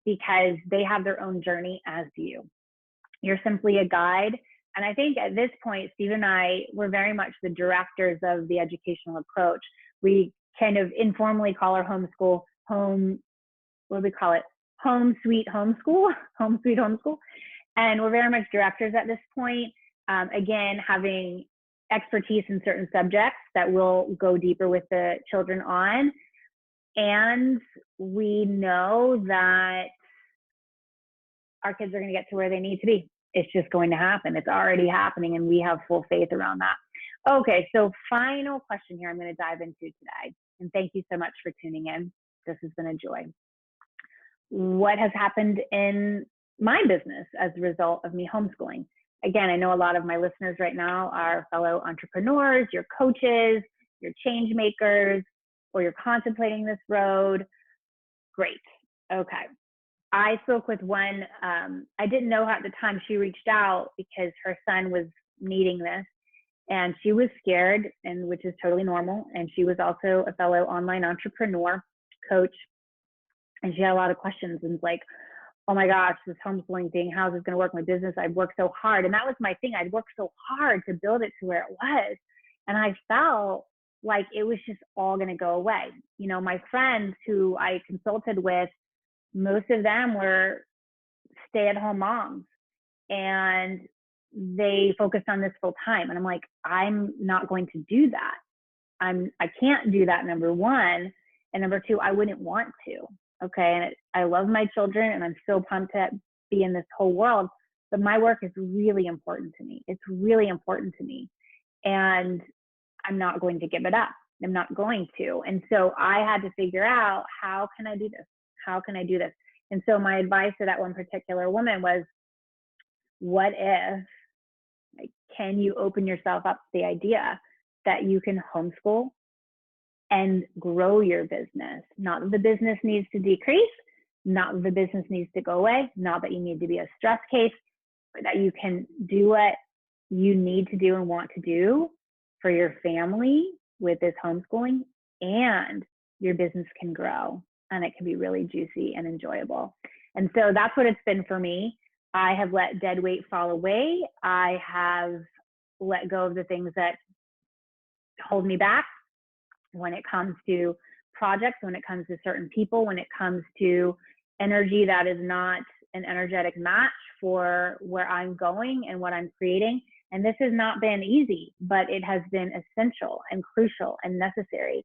because they have their own journey, as do you. You're simply a guide. And I think at this point, Steve and I, we're very much the directors of the educational approach. We kind of informally call our homeschool home sweet homeschool, home sweet homeschool. And we're very much directors at this point. Again, having expertise in certain subjects that we'll go deeper with the children on. And we know that our kids are going to get to where they need to be. It's just going to happen. It's already happening, and we have full faith around that. Okay, so final question here I'm going to dive into today. And thank you so much for tuning in. This has been a joy. What has happened in my business as a result of me homeschooling? Again, I know a lot of my listeners right now are fellow entrepreneurs, you're coaches, you're change makers, or you're contemplating this road. Great. Okay. I spoke with one, I didn't know her at the time. She reached out because her son was needing this, and she was scared, and which is totally normal. And she was also a fellow online entrepreneur coach, and she had a lot of questions and was like, oh my gosh, this homeschooling thing, how's this going to work my business? I've worked so hard. And that was my thing. I'd worked so hard to build it to where it was. And I felt like it was just all going to go away. My friends who I consulted with, most of them were stay-at-home moms, and they focused on this full time. And I'm like, I'm not going to do that. I can't do that, number one. And number two, I wouldn't want to. Okay. And I love my children, and I'm so pumped to be in this whole world, but my work is really important to me. It's really important to me. And I'm not going to give it up. I'm not going to. And so I had to figure out, how can I do this? How can I do this? And so my advice to that one particular woman was, what if, can you open yourself up to the idea that you can homeschool and grow your business? Not that the business needs to decrease, not that the business needs to go away, not that you need to be a stress case, but that you can do what you need to do and want to do for your family with this homeschooling, and your business can grow. And it can be really juicy and enjoyable. And so that's what it's been for me. I have let dead weight fall away. I have let go of the things that hold me back when it comes to projects, when it comes to certain people, when it comes to energy that is not an energetic match for where I'm going and what I'm creating. And this has not been easy, but it has been essential and crucial and necessary.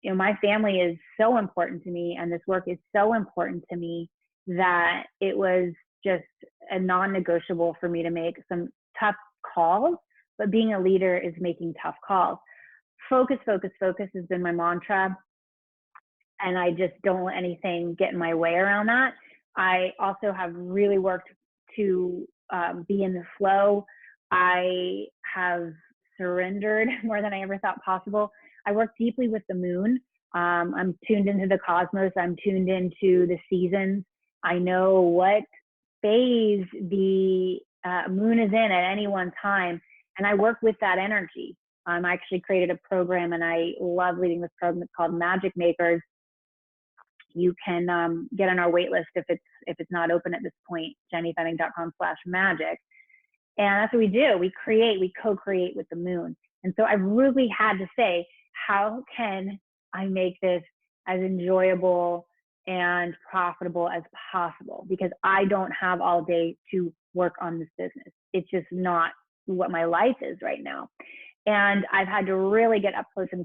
You know, my family is so important to me, and this work is so important to me that it was just a non-negotiable for me to make some tough calls. But being a leader is making tough calls. Focus, focus, focus has been my mantra, and I just don't let anything get in my way around that. I also have really worked to be in the flow. I have surrendered more than I ever thought possible. I work deeply with the moon. I'm tuned into the cosmos. I'm tuned into the seasons. I know what phase the moon is in at any one time, and I work with that energy. I actually created a program, and I love leading this program. It's called Magic Makers. You can get on our wait list if it's not open at this point, jennyfenning.com/magic. And that's what we do. We co-create with the moon. And so I really had to say, how can I make this as enjoyable and profitable as possible? Because I don't have all day to work on this business. It's just not what my life is right now. And I've had to really get up close and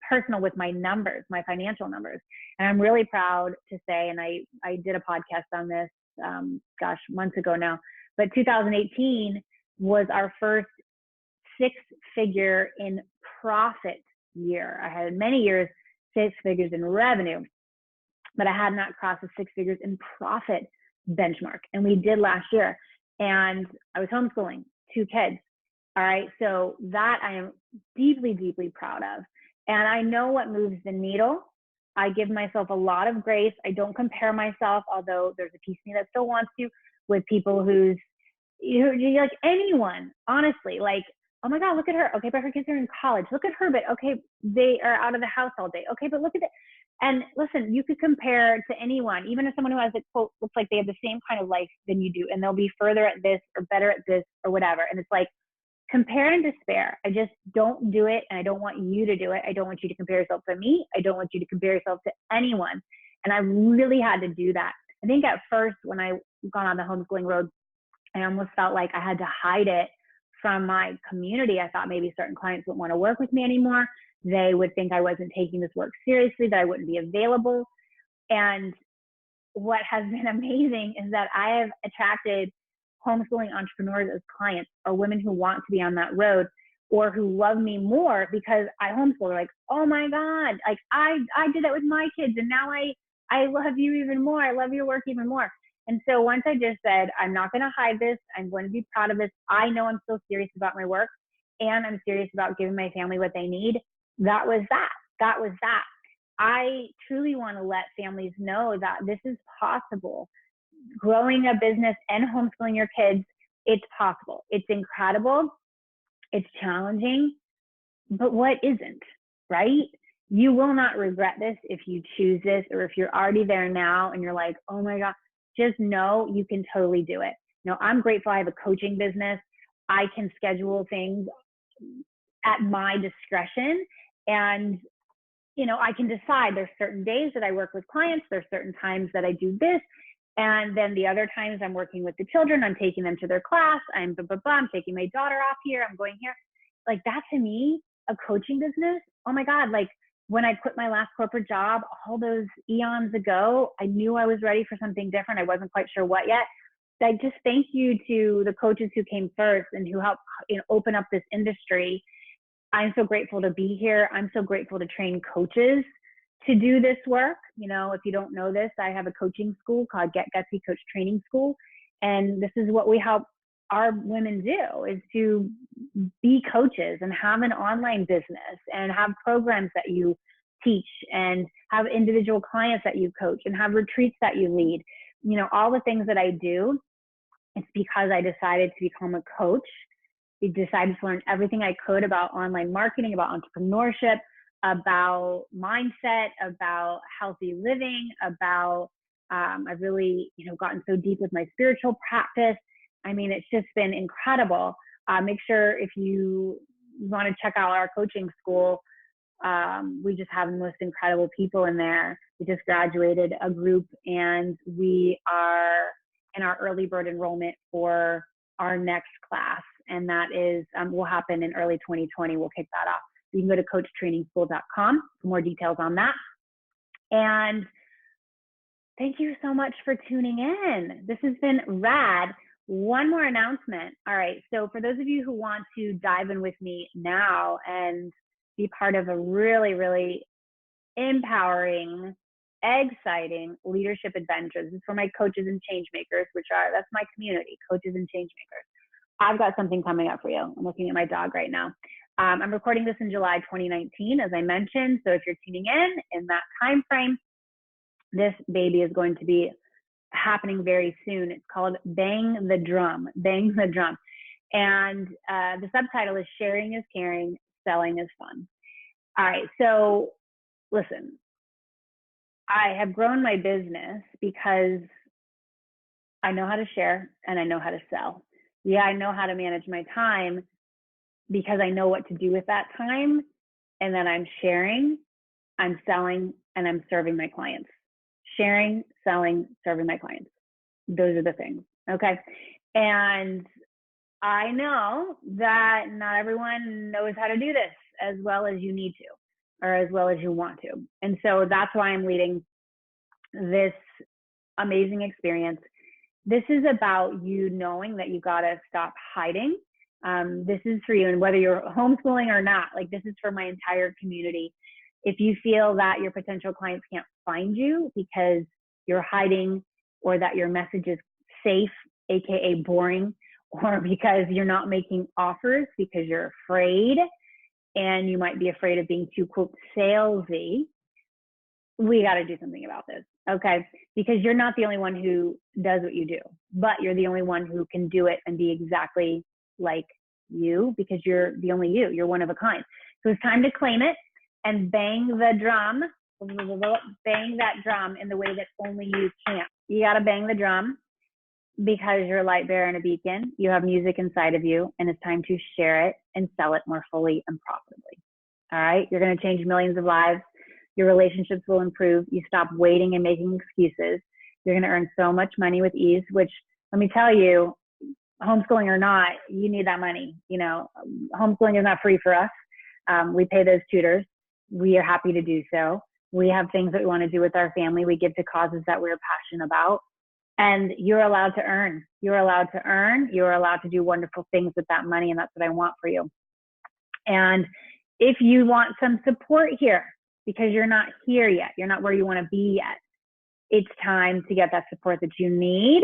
personal with my numbers, my financial numbers. And I'm really proud to say, and I did a podcast on this, months ago now, but 2018 was our first 6-figure in profit year. I had many years 6 figures in revenue, but I had not crossed the 6 figures in profit benchmark. And we did last year. And I was homeschooling 2 kids. All right. So that I am deeply, deeply proud of. And I know what moves the needle. I give myself a lot of grace. I don't compare myself, although there's a piece of me that still wants to, with people who's, like anyone, honestly, like, oh my God, look at her. Okay, but her kids are in college. Look at her, but okay, they are out of the house all day. Okay, but look at it. And listen, you could compare to anyone, even if someone who has a quote looks like they have the same kind of life than you do, and they'll be further at this or better at this or whatever. And it's like, compare and despair. I just don't do it, and I don't want you to do it. I don't want you to compare yourself to me. I don't want you to compare yourself to anyone. And I really had to do that. I think at first, when I gone on the homeschooling road, I almost felt like I had to hide it from my community. I thought maybe certain clients wouldn't want to work with me anymore. They would think I wasn't taking this work seriously, that I wouldn't be available. And what has been amazing is that I have attracted homeschooling entrepreneurs as clients, or women who want to be on that road, or who love me more because I homeschool. They're like, oh my God, like I did that with my kids, and now I love you even more. I love your work even more. And so once I just said, I'm not going to hide this. I'm going to be proud of this. I know I'm so serious about my work, and I'm serious about giving my family what they need. That was that. That was that. I truly want to let families know that this is possible. Growing a business and homeschooling your kids, it's possible. It's incredible. It's challenging, but what isn't, right? You will not regret this if you choose this, or if you're already there now and you're like, oh my God, just know you can totally do it. You know, I'm grateful I have a coaching business. I can schedule things at my discretion, and I can decide there's certain days that I work with clients, there's certain times that I do this, and then the other times I'm working with the children, I'm taking them to their class, I'm taking my daughter off here, I'm going here. Like, that to me, a coaching business, oh my God, like when I quit my last corporate job all those eons ago, I knew I was ready for something different. I wasn't quite sure what yet. I just thank you to the coaches who came first and who helped open up this industry. I'm so grateful to be here. I'm so grateful to train coaches to do this work. If you don't know this, I have a coaching school called Get Gutsy Coach Training School. And this is what we help our women do, is to be coaches and have an online business and have programs that you teach and have individual clients that you coach and have retreats that you lead. All the things that I do, it's because I decided to become a coach. I decided to learn everything I could about online marketing, about entrepreneurship, about mindset, about healthy living, about I've really gotten so deep with my spiritual practice. I mean, it's just been incredible. Make sure if you want to check out our coaching school, we just have the most incredible people in there. We just graduated a group, and we are in our early bird enrollment for our next class. and that is will happen in early 2020. We'll kick that off. You can go to coachtrainingschool.com for more details on that. And thank you so much for tuning in. This has been rad. One more announcement. All right. So for those of you who want to dive in with me now and be part of a really, really empowering, exciting leadership adventures, this is for my coaches and change makers, that's my community, coaches and change makers. I've got something coming up for you. I'm looking at my dog right now. I'm recording this in July 2019, as I mentioned. So if you're tuning in that time frame, this baby is going to be happening very soon. It's called Bang the Drum. Bang the Drum. And the subtitle is Sharing is Caring, Selling is Fun. All right. So listen, I have grown my business because I know how to share and I know how to sell. Yeah, I know how to manage my time because I know what to do with that time. And then I'm sharing, I'm selling, and I'm serving my clients. Sharing, selling, serving my clients. Those are the things. Okay. And I know that not everyone knows how to do this as well as you need to, or as well as you want to. And so that's why I'm leading this amazing experience. This is about you knowing that you got to stop hiding. This is for you. And whether you're homeschooling or not, like this is for my entire community. If you feel that your potential clients can't find you because you're hiding, or that your message is safe, AKA boring, or because you're not making offers because you're afraid, and you might be afraid of being too, quote, salesy, we got to do something about this, okay? Because you're not the only one who does what you do, but you're the only one who can do it and be exactly like you, because you're the only you. You're one of a kind. So it's time to claim it and bang the drum, bang that drum in the way that only you can. You got to bang the drum because you're a light bearer and a beacon. You have music inside of you, and it's time to share it and sell it more fully and profitably. All right? You're going to change millions of lives. Your relationships will improve. You stop waiting and making excuses. You're going to earn so much money with ease, which, let me tell you, homeschooling or not, you need that money. You know, homeschooling is not free for us. We pay those tutors. We are happy to do so. We have things that we want to do with our family. We give to causes that we're passionate about. And you're allowed to earn. You're allowed to earn. You're allowed to do wonderful things with that money. And that's what I want for you. And if you want some support here, because you're not here yet, you're not where you want to be yet, it's time to get that support that you need.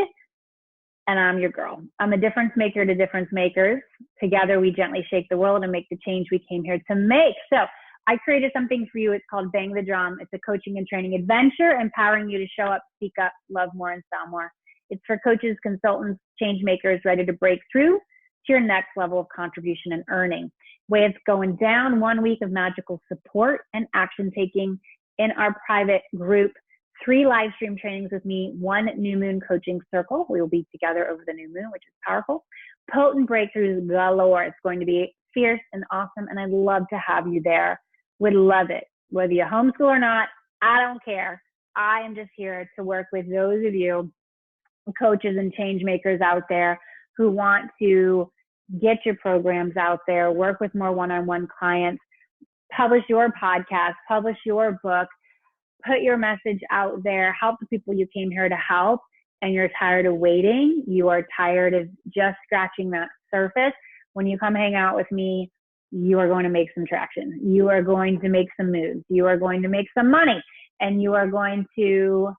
And I'm your girl. I'm a difference maker to difference makers. Together, we gently shake the world and make the change we came here to make. So I created something for you. It's called Bang the Drum. It's a coaching and training adventure, empowering you to show up, speak up, love more, and sell more. It's for coaches, consultants, change makers ready to break through to your next level of contribution and earning. Way it's going down: 1 week of magical support and action taking in our private group, 3 live stream trainings with me, 1 new moon coaching circle. We will be together over the new moon, which is powerful. Potent breakthroughs galore. It's going to be fierce and awesome, and I'd love to have you there. Would love it. Whether you homeschool or not, I don't care. I am just here to work with those of you coaches and change makers out there who want to get your programs out there, work with more one-on-one clients, publish your podcast, publish your book, put your message out there, help the people you came here to help, and you're tired of waiting. You are tired of just scratching that surface. When you come hang out with me, you are going to make some traction. You are going to make some moves. You are going to make some money, and you are going to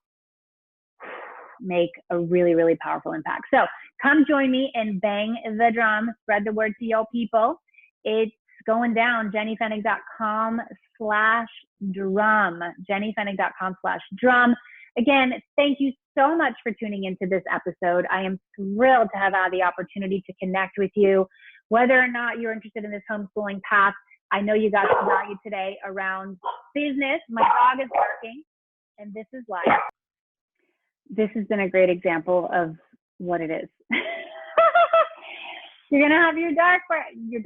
make a really, really powerful impact. So come join me and bang the drum. Spread the word to your people. It's going down. JennyFennig.com/drum. JennyFennig.com/drum. Again, thank you so much for tuning into this episode. I am thrilled to have had the opportunity to connect with you. Whether or not you're interested in this homeschooling path, I know you got some value today around business. My dog is barking, and this is live. This has been a great example of what it is. You're going to have your dog barking. You're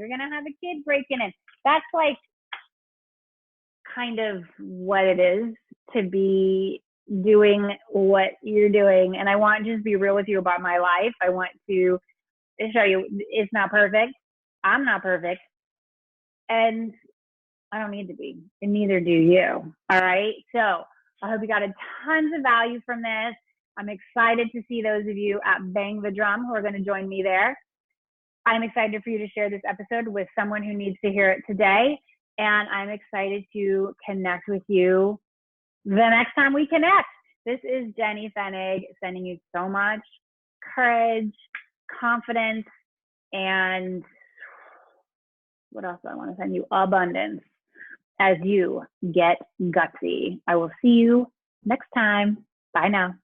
going to have a kid breaking in. That's like kind of what it is to be doing what you're doing. And I want to just be real with you about my life. I want to show you it's not perfect. I'm not perfect. And I don't need to be, and neither do you. All right. So I hope you got a tons of value from this. I'm excited to see those of you at Bang the Drum who are going to join me there. I'm excited for you to share this episode with someone who needs to hear it today. And I'm excited to connect with you the next time we connect. This is Jenny Fenig sending you so much courage, confidence, and what else do I want to send you? Abundance as you get gutsy. I will see you next time. Bye now.